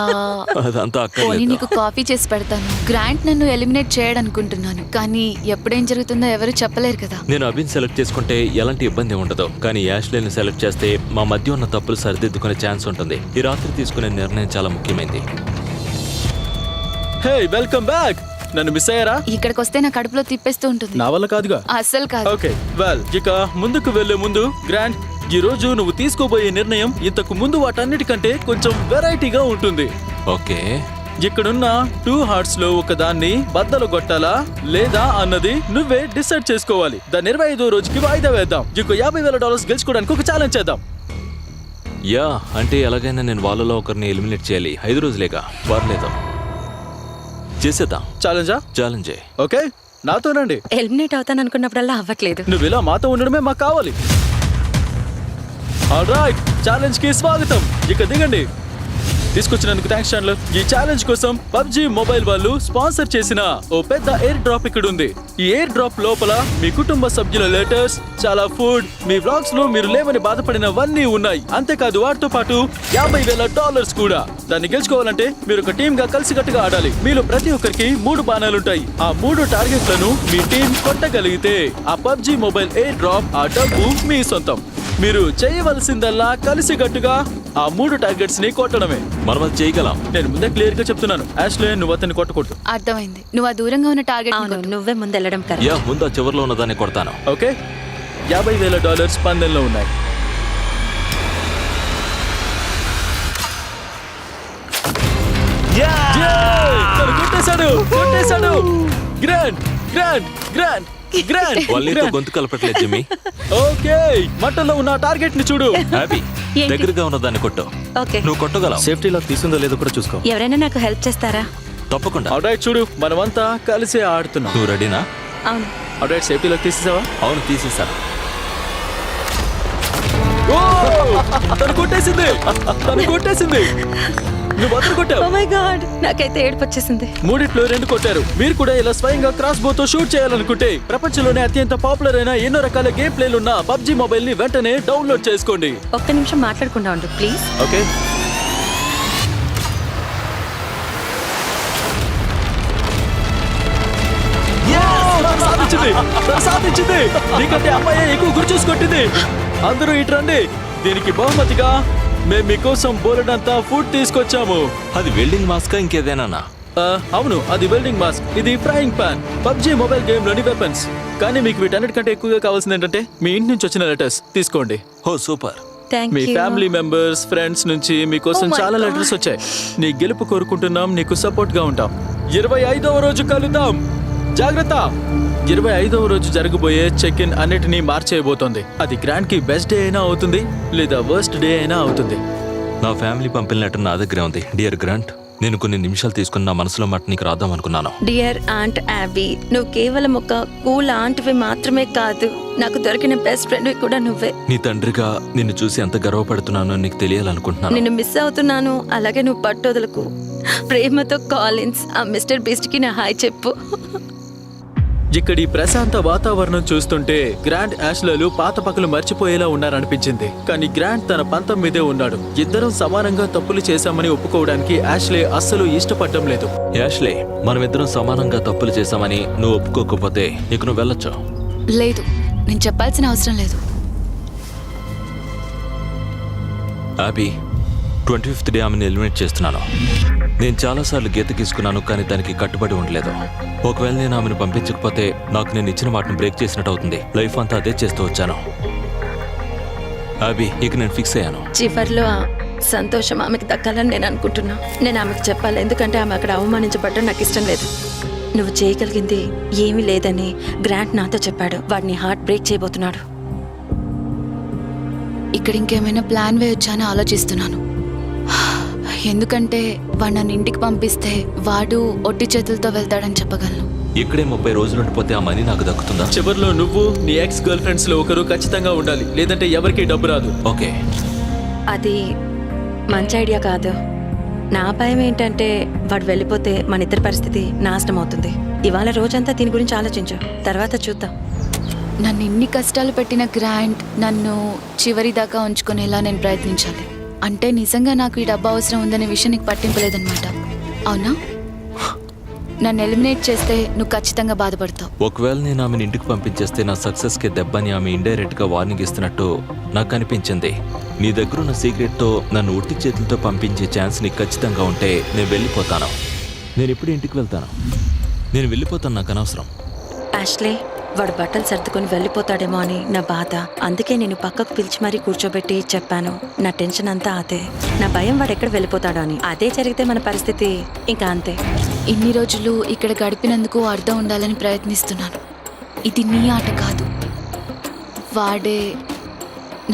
అదంతా పోనీ అక్కర్లేదు. నీకు కాఫీ చేసి పెడతాను. గ్రాంట్ నన్ను ఎలిమినేట్ చేయడనుకుంటున్నాను, కానీ ఎప్పుడేం జరుగుతుందో ఎవరు చెప్పలేరు కదా. నేను అభిని సెలెక్ట్ చేసుకుంటే ఎలాంటి ఇబ్బంది ఉండదు, కానీ యాష్లేని సెలెక్ట్ చేస్తే మా మధ్య ఉన్న తప్పులు సరిదిద్దుకునే ఛాన్స్ ఉంటుంది. ఈ రాత్రి తీసుకునే నిర్ణయం చాలా ముఖ్యమైనది. హే, వెల్కమ్ బ్యాక్. నన్ను మిస్ అయ్యారా? ఇక్కడికి వస్తే నా కడుపులో తిప్పేస్తూ ఉంటుంది. నా వల్ల కాదుగా. అస్సలు కాదు. ఓకే, వెల్, ఇక ముందుకు వెళ్లే ముందు గ్రాండ్, ఈ రోజు నువ్వు తీసుకోబోయే నిర్ణయం ఇంతకు ముందు వాటన్నిటికంటే కొంచెం వెరైటీగా ఉంటుంది. ఓకే, ఇక్కడున్న 2 హార్ట్స్ లో ఒక దాన్ని బద్దలు కొట్టాలా లేదా అన్నది నువ్వే డిసైడ్ చేసుకోవాలి. దాన్ని 25వ రోజుకి వాయిదా వేద్దాం. ఇంకో $50,000 గెలుచుకోవడానికి ఒక ఛాలెంజ్ చేద్దాం. యా, అంటే ఎలాగైనా నేను వాళ్ళలో ఒకరిని ఎలిమినేట్ చేయాలి. 5 రోజులేగా, పర్లేదు, చేసేద్దాం. ఛాలెంజా? ఛాలెంజే. ఓకే, నాతో రండి. ఎలిమినేట్ అవుతాను అనుకున్నప్పుడల్లా అవ్వట్లేదు. నువ్వు ఇలా మాతో ఉండడమే మాకు కావాలి. ఆల్రైట్, ఛాలెంజ్ కి స్వాగతం. ఇక దిగండి. తీసుకొచ్చినందుకు థ్యాంక్స్ ఛానల్. ఈ ఛాలెంజ్ కోసం పబ్జి మొబైల్ వాళ్ళు స్పాన్సర్ చేసిన ఓ పెద్ద ఎయిర్ డ్రాప్ ఇక్కడ ఉంది. ఈ ఎయిర్ డ్రాప్ లోపల మీ కుటుంబ సభ్యుల లెటర్స్, చాలా ఫుడ్, మీ వ్లాగ్స్ లో మీరు లేవని బాధపడినవన్నీ ఉన్నాయి. అంతేకాదు వాటితో పాటు $50,000 కూడా. దాన్ని గెలుచుకోవాలంటే మీరు ఒక టీమ్ గా కలిసికట్టుగా ఆడాలి. మీలో ప్రతి ఒక్కరికి 3 బాణాలుంటాయి. ఆ 3 టార్గెట్లను మీ టీం కొట్టగలిగితే ఆ పబ్జి మొబైల్ ఎయిర్ డ్రాప్, ఆ డబ్బు మీ సొంతం. మీరు చేయవలసిందల్లా కలిసికట్టుగా ఆ 3 టార్గెట్స్ ని కొట్టడమే. మనం అది చేయగలం. నేను ముందే క్లియర్ గా చెప్తున్నాను, యాష్లే నువ్వు అతన్ని కొట్టకూడదు. అర్థమైంది. నువ్వు ఆ దూరంగా ఉన్న టార్గెట్ అవును, నువ్వే ముందెళ్ళడం కరెక్ట్. యా, ముందు ఆ చివరిలో ఉన్నదాన్ని కొడతాను. ఓకే, $50,000 పందెంలో ఉన్నాయి. తను కొట్టేశాడు. గ్రాండ్ గ్రాండ్ గ్రాండ్ గ్రాండ్ వాళ్ళతో గొంతు కలపట్లేదు జిమ్మి. ఓకే, మట్టలో ఉన్న టార్గెట్ ని చూడు. హ్యాపీ, ఏంటి? దగ్గరగా ఉన్నదాన్ని కొట్టు. ఓకే, నువ్వు కొట్టగలవు. సేఫ్టీ లాక్ తీసుందో లేదో కూడా చూసుకో. ఎవరైనా నాకు హెల్ప్ చేస్తారా? తప్పకుండా. ఆల్రైట్, చూడు, మనమంతా కలిసే ఆడుతున్నాం. నువ్వు రెడీనా? అవును. ఆల్రైట్, సేఫ్టీ లాక్ తీసేసావా? అవును, తీసేశాను. ఓ, తను కొట్టేసింది. నువ్వు అతను కొట్టావు. ఓ మై గాడ్, నాకైతే ఏడుపు వచ్చేసింది. 3 2 కొట్టారు. మీరు కూడా ఇలా స్వయంగా క్రాస్ బోతో షూట్ చేయాలనుకుంటే ప్రపంచంలోనే అత్యంత పాపులర్ అయిన ఎన్నో రకాల గేమ్ ప్లేలున్న పబ్జి మొబైల్ ని వెంటనే డౌన్లోడ్ చేసుకోండి. ఒక్క నిమిషం మాట్లాడకుండా ఉండు ప్లీజ్. ఓకే, సాధించింది. నీకంటే అమ్మాయి ఎక్కువ గురి చూసుకొట్టింది. అందరూ ఇటు రండి. దీనికి బహుమతిగా మేము మీకోసం బోలెడంతా ఫుడ్ తీసుకొచ్చాము. అది వెల్డింగ్ మాస్కా ఇంకేదేనా? అవును, అది వెల్డింగ్ మాస్క్, ఇది frying pan. PUBG mobile game లోని వెపన్స్. కానీ మీకు వీటన్నిటికంటే ఎక్కువగా కావాల్సింది ఏంటంటే మీ ఇంటి నుంచి వచ్చిన లెటర్స్ తీసుకోండి. Oh super. థ్యాంక్ మీ యూ. ఫ్యామిలీ మెంబర్స్, ఫ్రెండ్స్ నుంచి మీకోసం Oh my చాలా God. లెటర్స్ వచ్చాయి. నీ గెలుపు కోరుకుంటున్నాం, నీకు సపోర్ట్ గా ఉంటాం. 25వ రోజు కలుద్దాం. జాగ్రత్త. 25వ రోజు జరగబోయే చెక్ ఇన్ అన్నిటినీ మార్చేయబోతోంది. అది గ్రాండ్ కి బెస్ట్ డే అయినా అవుతుంది, లేదా వర్స్ట్ డే అయినా అవుతుంది. నా ఫ్యామిలీ పంపిన లెటర్ నా దగ్గరే ఉంది. డియర్ గ్రాంట్, నేను కొన్ని నిమిషాలు తీసుకుని నా మనసులో మాట నీకు రాద్దాం అనుకున్నాను. డియర్ ఆంట్ యాబీ, నువ్వు కేవలం ఒక కూల్ ఆంట్వి మాత్రమే కాదు, నాకు దొరికిన బెస్ట్ ఫ్రెండ్ కూడా నువ్వే. నీ తండ్రిగా నిన్ను చూసి ఎంత గర్వపడుతున్నానో నీకు తెలియాలనుకుంటున్నాను. నిన్ను మిస్ అవుతున్నాను. అలాగే నువ్వు పట్టొదలకు. ప్రేమతో కాలిన్స్. ఆ మిస్టర్ బీస్ట్ కి నా హాయ్ చెప్పు. ఇక్కడి ప్రశాంత వాతావరణం చూస్తుంటే గ్రాంట్ యాష్లేలు పాత పక్కలు మర్చిపోయేలా ఉన్నారనిపించింది. కానీ గ్రాంట్ తన పంతం మీదే ఉన్నాడు. ఇద్దరం సమానంగా తప్పులు చేశామని ఒప్పుకోవడానికి యాష్లే అస్సలు ఇష్టపడటం లేదు. యాష్లే, మనమిద్దరం సమానంగా తప్పులు చేశామని నువ్వు ఒప్పుకోకపోతే ఇక నువ్వు వెళ్ళొచ్చు. లేదు, నేను చెప్పాల్సిన అవసరం లేదు. హ్యాపీ 25th డే ఆమెను ఎలిమినేట్ చేస్తున్నాను. నేను చాలాసార్లు గీత గీసుకున్నాను, కానీ దానికి కట్టుబడి ఉండలేదు. ఒకవేళ నేను ఆమెను పంపించకపోతే నాకు నేను ఇచ్చిన మాటను బ్రేక్ చేసినట్టు అవుతుంది. లైఫ్ అంతా అదే చేస్తూ వచ్చాను. హ్యాపీ, ఇక నేను ఫిక్స్ అయ్యాను. చివర్లో ఆ సంతోషం ఆమెకు దక్కాలని నేను అనుకుంటున్నా. నేను ఆమెకు చెప్పాలి, ఎందుకంటే ఆమె అక్కడ అవమానించబడ్డం నాకు ఇష్టం లేదు. నువ్వు చేయగలిగింది ఏమీ లేదని గ్రాంట్ నాతో చెప్పాడు. వాడిని హార్ట్ బ్రేక్ చేయబోతున్నాడు. ఇక్కడ ఇంకేమైనా ప్లాన్ వేయొచ్చా అని ఆలోచిస్తున్నాను. ఎందుకంటే వాడు నన్ను ఇంటికి పంపిస్తే వాడు ఒట్టి చేతులతో వెళ్తాడని చెప్పగలను. ఇక్కడే 30 రోజులు ఉండిపోతే ఆ మనీ నాకు దక్కుతుందా? చివర్లో నువ్వు నీ ఎక్స్ గర్ల్ ఫ్రెండ్స్ లో ఒకరు ఖచ్చితంగా ఉండాలి, లేదంటే ఎవరికి డబ్బు రాదు. ఓకే, అది మంచి ఐడియా కాదు. నా భయం ఏంటంటే వాడు వెళ్ళిపోతే మన ఇద్దరి పరిస్థితి నాశనం అవుతుంది. ఇవాళ రోజంతా దీని గురించి ఆలోచించు, తర్వాత చూద్దాం. నన్ను ఇన్ని కష్టాలు పెట్టిన గ్రాంట్ నన్ను చివరి దాకా ఉంచుకునేలా నేను ప్రయత్నించాలి. అంటే నిజంగా నాకు ఈ డబ్బు అవసరం ఉందనే విషయం నీకు పట్టింపలేదన్నమాట, అవునా? నన్ను ఎలిమినేట్ చేస్తే నువ్వు ఖచ్చితంగా బాధపడతావు. ఒకవేళ నేను ఆమెను ఇంటికి పంపించేస్తే నా సక్సెస్కి దెబ్బని ఆమె ఇండైరెక్ట్గా వార్నింగ్ ఇస్తున్నట్టు నాకు అనిపించింది. నీ దగ్గర ఉన్న సీక్రెట్తో నన్ను ఉట్టి చేతులతో పంపించే ఛాన్స్ నీకు ఖచ్చితంగా ఉంటే నేను వెళ్ళిపోతాను. నేను ఇప్పుడు ఇంటికి వెళ్తాను. నేను వెళ్ళిపోతాను, నాకు అనవసరం. యాష్లే, వాడు బట్టలు సర్దుకొని వెళ్ళిపోతాడేమో అని నా బాధ. అందుకే నేను పక్కకు పిలిచి మరీ కూర్చోబెట్టి చెప్పాను. నా టెన్షన్ అంతా అదే. నా భయం వాడు ఎక్కడ వెళ్ళిపోతాడో అని. అదే జరిగితే మన పరిస్థితి ఇంకా అంతే. ఇన్ని రోజులు ఇక్కడ గడిపినందుకు అర్థం ఉండాలని ప్రయత్నిస్తున్నాను. ఇది నీ ఆట కాదు, వాడే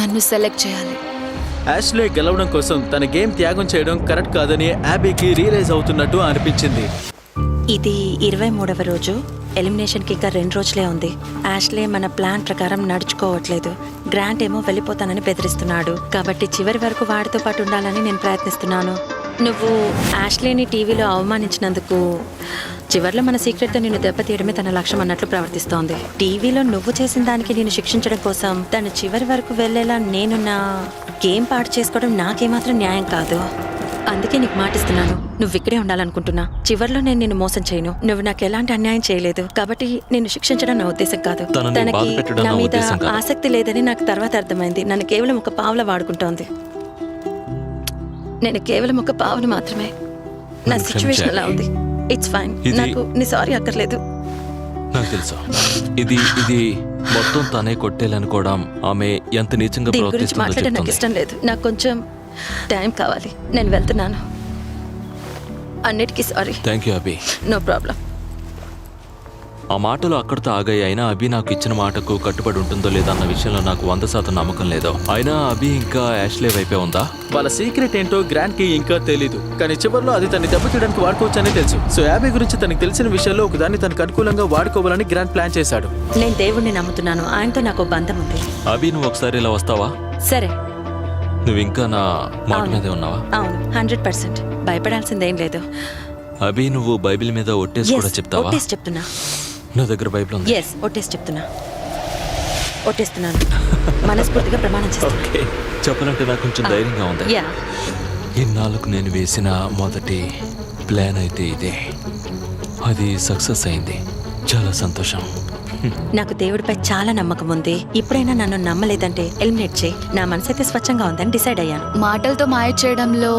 నన్ను సెలెక్ట్ చేయాలి. యాష్లే గెలవడం కోసం తన గేమ్ త్యాగం చేయడం కరెక్ట్ కాదని యాబీకి రియలైజ్ అవుతున్నట్టు అనిపించింది. ఇది 23వ రోజు. ఎలిమినేషన్కి ఇంకా 2 రోజులే ఉంది. యాష్లే మన ప్లాన్ ప్రకారం నడుచుకోవట్లేదు. గ్రాంట్ ఏమో వెళ్ళిపోతానని బెదిరిస్తున్నాడు. కాబట్టి చివరి వరకు వాడితో పాటు ఉండాలని నేను ప్రయత్నిస్తున్నాను. నువ్వు యాష్లేని టీవీలో అవమానించినందుకు చివర్లో మన సీక్రెట్తో నిన్ను దెబ్బతీయడమే తన లక్ష్యం అన్నట్లు ప్రవర్తిస్తోంది. టీవీలో నువ్వు చేసిన దానికి నేను శిక్షించడం కోసం తను చివరి వరకు వెళ్ళేలా నేను నా గేమ్ పాడు చేసుకోవడం నాకేమాత్రం న్యాయం కాదు. అందుకే నీకు మాటిస్తున్నాను, నువ్వు ఇక్కడే ఉండాలనుకుంటున్నా. చివర్లో నేను నిన్ను మోసం చేయను. నువ్వు నాకు ఎలాంటి అన్యాయం చేయలేదు, కాబట్టి నిన్ను శిక్షించడం నా ఉద్దేశం కాదు. తనకి నా మీద ఆసక్తి లేదని నాకు తర్వాత అర్థమైంది. నన్ను కేవలం ఒక పావులా వాడుకుంటోంది. నేను కేవలం ఒక పావును మాత్రమే. నా సిచ్యువేషన్ అలా ఉంది. It's fine. నాకు నీ సారీ అక్కర్లేదు. నాకు తెలుసు, ఇది మొత్తం తనే కొట్టేయాలనుకోవడం ఆమె ఎంత నీచంగా దీని గురించి మాట్లాడడం నాకు ఇష్టం లేదు. నాకు కొంచెం టైం కావాలి. నేను వెళ్తున్నాను. అన్నిటికీ sorry. Thank you Abhi. No problem. ఆ మాటలు అక్కడితో ఆగాయి. అయినా అభి నాకు ఇచ్చిన మాటకు కట్టుబడి ఉంటుందో లేదా అన్న విషయంలో నాకు 100% నమ్మకం లేదు. అయినా అభి ఇంకా యాష్లే వైపే ఉందా? వాళ్ళ సీక్రెట్ ఏంటో గ్రాంట్ కి ఇంకా తెలీదు, కానీ చివర్లో అది తన్ని దెబ్బతీయడానికి వాడుకోవచ్చని తెలుసు. సో యాబీ గురించి తనకు తెలిసిన విషయాల్లో ఒకదాన్ని తనకు అనుకూలంగా వాడుకోవాలని గ్రాంట్ ప్లాన్ చేశాడు. నేను దేవుణ్ణి నమ్ముతున్నాను. ఆయనతో నాకు బంధం ఉంది. అభి, నువ్వు ఒకసారి ఇలా వస్తావా? సరే. నువ్వు ఇంకా నా మాట మీదే ఉన్నావా? అవును, 100%. భయపడాల్సిందేం లేదు. అభి, నువ్వు బైబిల్ మీద ఒట్టేసి కూడా చెప్తావా? ఒట్టేసి చెప్తున్నా. నా దగ్గర బైబిల్ ఉంది. ఎస్, ఒట్టేసి చెప్తున్నా. ఒట్టేస్తున్నాను. మనస్ఫూర్తిగా ప్రమాణం చేస్తాను. ఓకే, చెప్పాలంటే నాకు కొంచెం ధైర్యంగా ఉంది. యా. ఇన్నాళ్ళకు నేను వేసిన మొదటి ప్లాన్ అయితే ఇదే. అది సక్సెస్ అయింది. చాలా సంతోషం. నాకు దేవుడిపై చాలా నమ్మకం ఉంది. ఇప్పుడైనా నన్ను నమ్మలేదంటే ఎలిమినేట్ చేయి. నా మనసు అయితే స్వచ్ఛంగా ఉందని డిసైడ్ అయ్యాను. మాటలతో మాయ చేయడంలో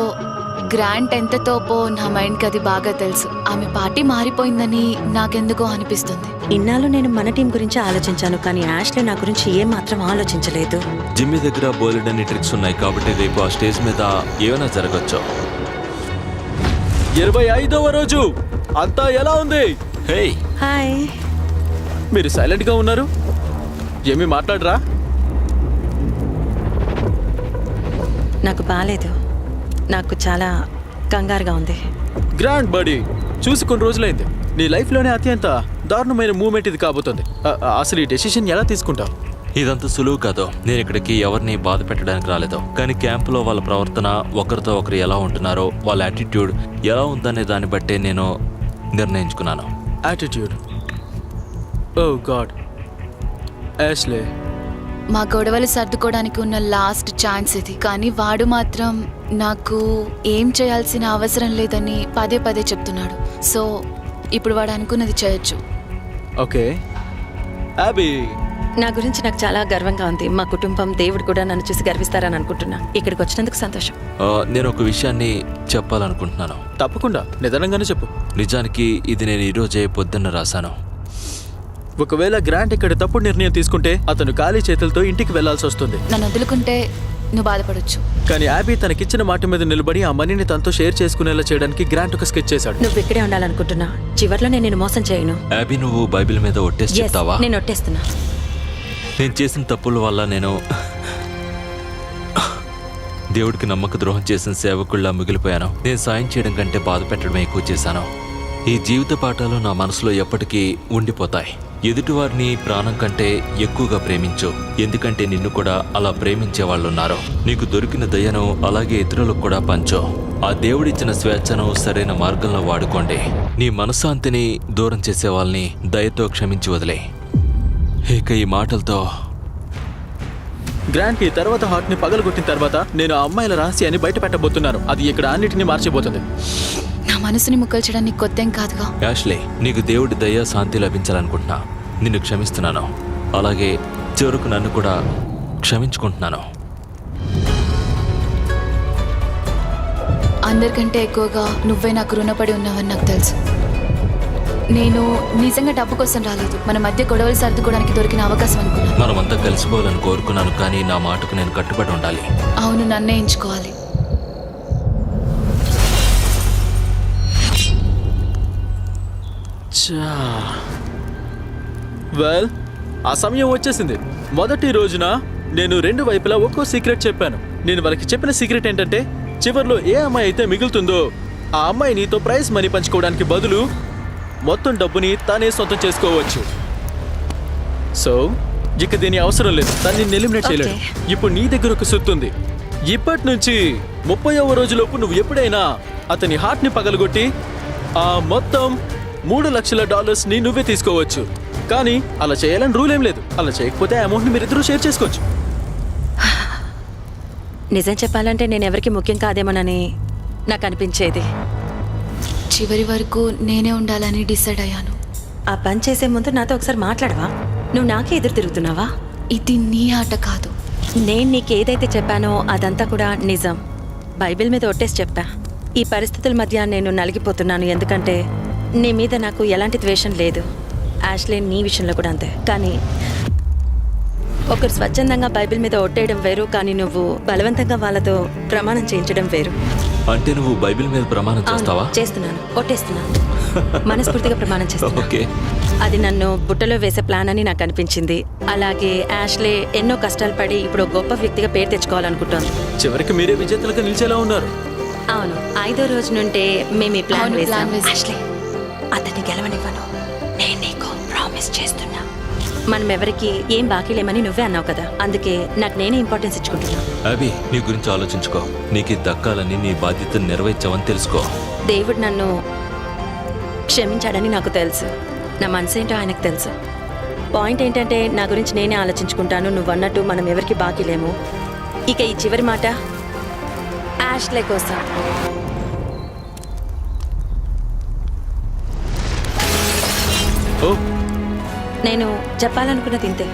గ్రాంట్ ఎంత తోపో నా మైండ్కి అది బాగా తెలుసు. ఆమె పార్టీ మారిపోయిందని నాకెందుకో అనిపిస్తుంది. ఇన్నాళ్ళు నేను మన టీం గురించి ఆలోచించాను, కానీ యాష్లే నా గురించి ఏ మాత్రం ఆలోచించలేదు. జిమ్మి దగ్గర బోలెడన్ని ట్రిక్స్ ఉన్నాయి, కాబట్టి రేపు ఆ స్టేజ్ మీద ఏమైనా జరగచ్చు. 25వ రోజు అంతా ఎలా ఉంది? హే, హాయ్. మీరు సైలెంట్ గా ఉన్నారు, ఏమీ మాట్లాడరా? నాకు బాలేదు. నాకు చాలా కంగారుగా ఉంది. గ్రాండ్ బడీ, చూసి కొన్ని రోజులైంది. నీ లైఫ్లోనే అత్యంత దారుణమైన మూమెంట్ ఇది కాబోతుంది. అసలు ఈ డెసిషన్ ఎలా తీసుకుంటావు? ఇదంతా సులువు కాదు. నేను ఇక్కడికి ఎవరిని బాధ పెట్టడానికి రాలేదు, కానీ క్యాంపులో వాళ్ళ ప్రవర్తన, ఒకరితో ఒకరు ఎలా ఉంటున్నారో, వాళ్ళ యాటిట్యూడ్ ఎలా ఉందనే దాన్ని బట్టే నేను నిర్ణయించుకున్నాను. యాటిట్యూడ్. ఓ గాడ్. యాష్లే, మా గొడవలు సర్దుకోవడానికి ఉన్న లాస్ట్ ఛాన్స్ ఇది. కానీ వాడు మాత్రం నాకు ఏం చేయాల్సిన అవసరం లేదని పదే పదే చెప్తున్నాడు. సో ఇప్పుడు వాడు అనుకున్నది చేయొచ్చు. ఓకే. అబీ, నా గురించి నాకు చాలా గర్వంగా ఉంది. మా కుటుంబం, దేవుడు కూడా నన్ను చూసి గర్విస్తారని అనుకుంటున్నా. ఇక్కడికి వచ్చినందుకు సంతోషం. నేను ఒక విషయాన్ని చెప్పాలనుకుంటున్నాను. తప్పకుండా నిదానంగానే చెప్పు. నిజానికి ఇది నేను ఈరోజే పొద్దున్న రాశాను. ఒకవేళ గ్రాంట్ ఇక్కడ తప్పుడు నిర్ణయం తీసుకుంటే అతను ఖాళీ చేతులతో ఇంటికి వెళ్లాల్సి వస్తుంది. నన్ను వదులుకుంటే నువ్వు బాధపడొచ్చు. కానీ యాబీ తనకిచ్చిన మాట మీద నిలబడి ఆ మనీని తనతో షేర్ చేసుకునేలా చేయడానికి గ్రాంట్ ఒక స్కెచ్ చేశాడు. నువ్వు ఇక్కడే ఉండాలనుకుంటున్నా. చివర్లో నేను నిన్ను మోసం చేయను. యాబీ, నువ్వు బైబిల్ మీద ఒట్టేసి Yes, చెప్తావా? నేను ఒట్టేస్తున్నా. నేను చేసిన తప్పుల వల్ల నేను దేవుడికి నమ్మక ద్రోహం చేసిన సేవకుళ్ళ మిగిలిపోయాను. నేను సాయం చేయడం కంటే బాధ పెట్టడమే ఎక్కువ చేశాను. ఈ జీవిత పాఠాలు నా మనసులో ఎప్పటికీ ఉండిపోతాయి. ఎదుటివారిని ప్రాణం కంటే ఎక్కువగా ప్రేమించు, ఎందుకంటే నిన్ను కూడా అలా ప్రేమించే వాళ్ళున్నారు. నీకు దొరికిన దయను అలాగే ఇతరులకు కూడా పంచు. ఆ దేవుడిచ్చిన స్వేచ్ఛను సరైన మార్గంలో వాడుకోండి. నీ మనశ్శాంతిని దూరం చేసే వాళ్ళని దయతో క్షమించి వదిలే. ఇక ఈ మాటలతో గ్రాంట్ ఈ తర్వాత హార్ట్ ని పగలగొట్టిన తర్వాత నేను ఆ అమ్మాయిల రహస్యాన్ని బయట పెట్టబోతున్నాను. అది ఇక్కడ అన్నిటిని మార్చిపోతుంది. నా మనసుని ముక్కలు చేయడానికి కొత్తేం కాదుగా. యాష్లే, నీకు దేవుడి దయ, శాంతి లభించాలనుకుంటున్నా. నిన్ను క్షమిస్తున్నాను. అలాగే చివరకు నన్ను కూడా క్షమించుకుంటున్నాను. అందరికంటే ఎక్కువగా నువ్వే నాకు రుణపడి ఉన్నావని నాకు తెలుసు. నేను నిజంగా డబ్బు కోసం రాలేదు. మన మధ్య గొడవలు సర్దుకోవడానికి దొరికిన అవకాశం అనుకున్నాను. మనమంతా కలిసిపోవాలని కోరుకున్నాను, కానీ నా మాటకు నేను కట్టుబడి ఉండాలి. అవును, నన్నే ఎంచుకోవాలి. వెల్, ఆ సమయం వచ్చేసింది. మొదటి రోజున నేను రెండు వైపులా ఒక్కో సీక్రెట్ చెప్పాను. నేను వాళ్ళకి చెప్పిన సీక్రెట్ ఏంటంటే, చివర్లో ఏ అమ్మాయి అయితే మిగులుతుందో ఆ అమ్మాయి నీతో ప్రైజ్ మనీ పంచుకోవడానికి బదులు మొత్తం డబ్బుని తానే సొంతం చేసుకోవచ్చు. సో ఇక దీని అవసరం లేదు. తను నిన్ను ఎలిమినేట్ చేయలేడు. ఇప్పుడు నీ దగ్గర ఒక సుత్తు ఉంది. ఇప్పటి నుంచి 30వ రోజులోపు నువ్వు ఎప్పుడైనా అతని హార్ట్ ని పగలగొట్టి ఆ మొత్తం $3 లక్షల నువ్వే తీసుకోవచ్చు. కానీ అలా చేయాలని రూల్ ఏం లేదు. అలా చేయకపోతే ఆ అమౌంట్ ని మీరిద్దరూ షేర్ చేసుకోవచ్చు. నిజం చెప్పాలంటే నేను ఎవరికి ముఖ్యం కాదేమోనని నాకు అనిపించేది. చివరి వరకు నేనే ఉండాలని డిసైడ్ అయ్యాను. ఆ పని చేసే ముందు నాతో ఒకసారి మాట్లాడవా? నువ్వు నాకే ఎదురు తిరుగుతున్నావా? ఇది నీ ఆట కాదు. నేను నీకు ఏదైతే చెప్పానో అదంతా కూడా నిజం. బైబిల్ మీద ఒట్టేసి చెప్పా. ఈ పరిస్థితుల మధ్య నేను నలిగిపోతున్నాను, ఎందుకంటే నీ మీద నాకు ఎలాంటి ద్వేషం లేదు. యాష్లే, నీ విషయంలో కూడా అంతే. కానీ ఒకరు స్వచ్ఛందంగా బైబిల్ మీద ఒట్టేయడం వేరు, కానీ నువ్వు బలవంతంగా వాళ్ళతో ప్రమాణం చేయించడం వేరు. అంటే నువ్వు బైబిల్ మీద ప్రమాణం చేస్తావా? చేస్తున్నాను, ఒట్టేస్తున్నాను. మనస్ఫూర్తిగా ప్రమాణం చేస్తున్నాను. ఓకే. అది నన్ను బుట్టలో వేసే ప్లాన్ అని నాకు అనిపించింది. అలాగే యాష్లే ఎన్నో కష్టాలు పడి ఇప్పుడు ఒక గొప్ప వ్యక్తిగా పేరు తెచ్చుకోవాలనుకుంటోంది. చివరికి మీరే విజేతలుగా నిలిచేలా ఉన్నారు. అవును, 5వ రోజు నుండే మేము ఈ ప్లాన్ అవును, వేసాం. ప్లాన్ వేసాం. యాష్లే, అతన్ని గెలవనివ్వను. నేను నీకు ప్రామిస్ చేస్తున్నా. మనం ఎవరికి ఏం బాకీ లేమని నువ్వే అన్నావు కదా, అందుకే నాకు నేనే ఇంపార్టెన్స్ ఇచ్చుకుంటున్నా. అభి, నీ గురించి ఆలోచించుకో. నీకు ఇది దక్కాలని, నీ బాధ్యతను నెరవేర్చావని తెలుసుకో. దేవుడు నన్ను క్షమించాడని నాకు తెలుసు. నా మనసు ఏంటో ఆయనకు తెలుసు. పాయింట్ ఏంటంటే, నా గురించి నేనే ఆలోచించుకుంటాను. నువ్వు అన్నట్టు మనం ఎవరికి బాకీ లేము. ఇక ఈ చివరి మాట యాష్లే కోసం. ఓ, నేను చెప్పాలనుకున్నది ఇంతే.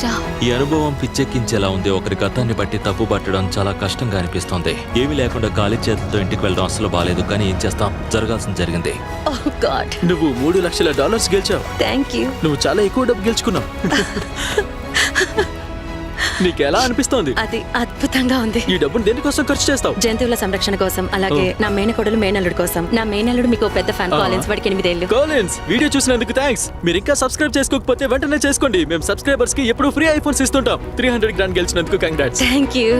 రా. ఈ అనుభవం పిచ్చెక్కించేలా ఉంది. ఒకరి గతాన్ని బట్టి తప్పు పట్టడం చాలా కష్టంగా అనిపిస్తోంది. ఏమీ లేకుండా ఖాళీ చేతులతో ఇంటికి వెళ్ళడం అసలు బాలేదు, కానీ ఏం చేస్తాం, జరగాల్సింది జరిగింది. ఓహ్ గాడ్, నువ్వు $3 లక్షల గెలిచావు. Thank you. నువ్వు చాలా ఎక్కువ డబ్బు గెలుచుకున్నావు. నీకు ఎలా అనిపిస్తోంది? అది అద్భుతంగా ఉంది. ఈ డబ్బును దేనికోసం ఖర్చు చేస్తావు? జంతువుల సంరక్షణ కోసం, అలాగే నా మేనకోడలు మేనల్లుడు కోసం. నా మేనల్లుడు మీకు పెద్ద ఫ్యాన్. కాలిన్స్, వాడికి 8 ఏళ్ళు. కాలిన్స్, వీడియో చూసినందుకు థ్యాంక్స్. మీరు ఇంకా సబ్స్క్రైబ్ చేసుకోకపోతే వెంటనే చేసుకోండి. మేము సబ్స్క్రైబర్స్ కి ఎప్పుడు ఫ్రీ ఐఫోన్స్ ఇస్తుంటాం. 300 grand గెలిచినందుకు కంగ్రాట్స్. Thank you.